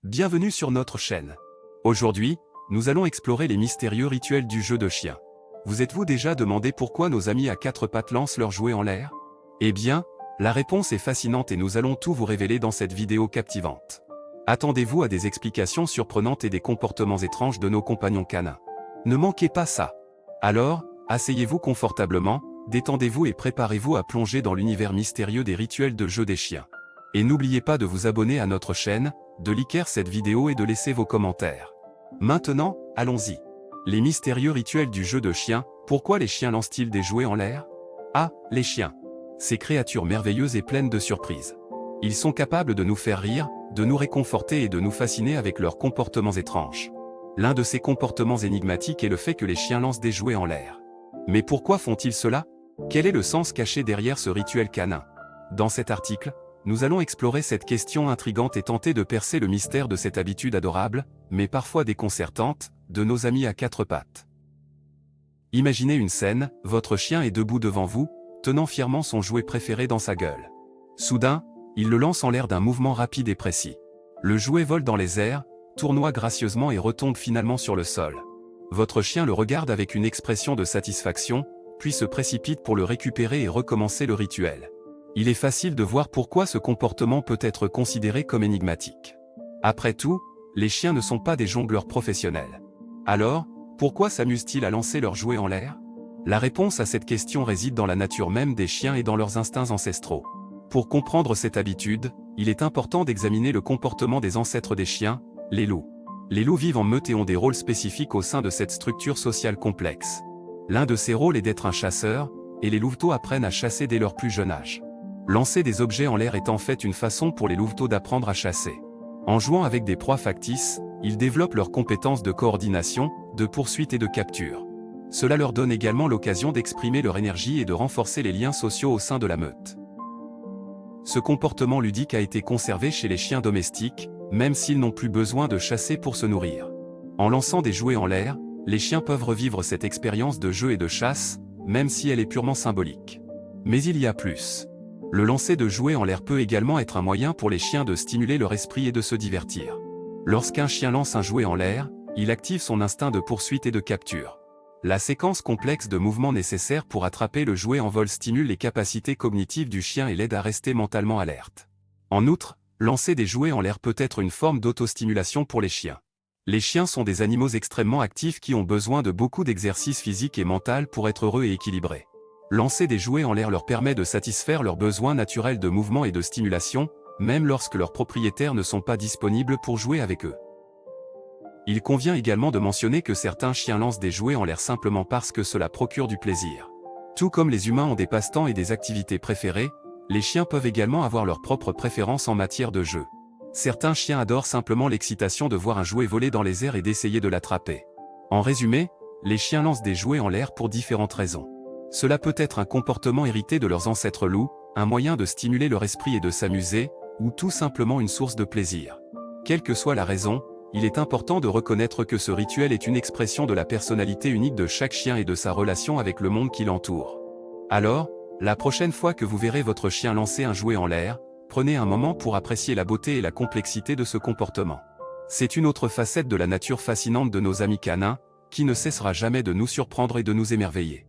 Bienvenue sur notre chaîne. Aujourd'hui, nous allons explorer les mystérieux rituels du jeu de chien. Vous êtes-vous déjà demandé pourquoi nos amis à quatre pattes lancent leurs jouets en l'air? Eh bien, la réponse est fascinante et nous allons tout vous révéler dans cette vidéo captivante. Attendez-vous à des explications surprenantes et des comportements étranges de nos compagnons canins. Ne manquez pas ça. Alors, asseyez-vous confortablement, détendez-vous et préparez-vous à plonger dans l'univers mystérieux des rituels de jeu des chiens. Et n'oubliez pas de vous abonner à notre chaîne, de liker cette vidéo et de laisser vos commentaires. Maintenant, allons-y. Les mystérieux rituels du jeu de chien. Pourquoi les chiens lancent-ils des jouets en l'air? Ah, les chiens. Ces créatures merveilleuses et pleines de surprises. Ils sont capables de nous faire rire, de nous réconforter et de nous fasciner avec leurs comportements étranges. L'un de ces comportements énigmatiques est le fait que les chiens lancent des jouets en l'air. Mais pourquoi font-ils cela? Quel est le sens caché derrière ce rituel canin? Dans cet article, nous allons explorer cette question intrigante et tenter de percer le mystère de cette habitude adorable, mais parfois déconcertante, de nos amis à quatre pattes. Imaginez une scène, votre chien est debout devant vous, tenant fièrement son jouet préféré dans sa gueule. Soudain, il le lance en l'air d'un mouvement rapide et précis. Le jouet vole dans les airs, tournoie gracieusement et retombe finalement sur le sol. Votre chien le regarde avec une expression de satisfaction, puis se précipite pour le récupérer et recommencer le rituel. Il est facile de voir pourquoi ce comportement peut être considéré comme énigmatique. Après tout, les chiens ne sont pas des jongleurs professionnels. Alors, pourquoi s'amusent-ils à lancer leurs jouets en l'air? La réponse à cette question réside dans la nature même des chiens et dans leurs instincts ancestraux. Pour comprendre cette habitude, il est important d'examiner le comportement des ancêtres des chiens, les loups. Les loups vivent en meute et ont des rôles spécifiques au sein de cette structure sociale complexe. L'un de ces rôles est d'être un chasseur, et les louveteaux apprennent à chasser dès leur plus jeune âge. Lancer des objets en l'air est en fait une façon pour les louveteaux d'apprendre à chasser. En jouant avec des proies factices, ils développent leurs compétences de coordination, de poursuite et de capture. Cela leur donne également l'occasion d'exprimer leur énergie et de renforcer les liens sociaux au sein de la meute. Ce comportement ludique a été conservé chez les chiens domestiques, même s'ils n'ont plus besoin de chasser pour se nourrir. En lançant des jouets en l'air, les chiens peuvent revivre cette expérience de jeu et de chasse, même si elle est purement symbolique. Mais il y a plus. Le lancer de jouets en l'air peut également être un moyen pour les chiens de stimuler leur esprit et de se divertir. Lorsqu'un chien lance un jouet en l'air, il active son instinct de poursuite et de capture. La séquence complexe de mouvements nécessaires pour attraper le jouet en vol stimule les capacités cognitives du chien et l'aide à rester mentalement alerte. En outre, lancer des jouets en l'air peut être une forme d'autostimulation pour les chiens. Les chiens sont des animaux extrêmement actifs qui ont besoin de beaucoup d'exercice physique et mental pour être heureux et équilibrés. Lancer des jouets en l'air leur permet de satisfaire leurs besoins naturels de mouvement et de stimulation, même lorsque leurs propriétaires ne sont pas disponibles pour jouer avec eux. Il convient également de mentionner que certains chiens lancent des jouets en l'air simplement parce que cela procure du plaisir. Tout comme les humains ont des passe-temps et des activités préférées, les chiens peuvent également avoir leurs propres préférences en matière de jeu. Certains chiens adorent simplement l'excitation de voir un jouet voler dans les airs et d'essayer de l'attraper. En résumé, les chiens lancent des jouets en l'air pour différentes raisons. Cela peut être un comportement hérité de leurs ancêtres loups, un moyen de stimuler leur esprit et de s'amuser, ou tout simplement une source de plaisir. Quelle que soit la raison, il est important de reconnaître que ce rituel est une expression de la personnalité unique de chaque chien et de sa relation avec le monde qui l'entoure. Alors, la prochaine fois que vous verrez votre chien lancer un jouet en l'air, prenez un moment pour apprécier la beauté et la complexité de ce comportement. C'est une autre facette de la nature fascinante de nos amis canins, qui ne cessera jamais de nous surprendre et de nous émerveiller.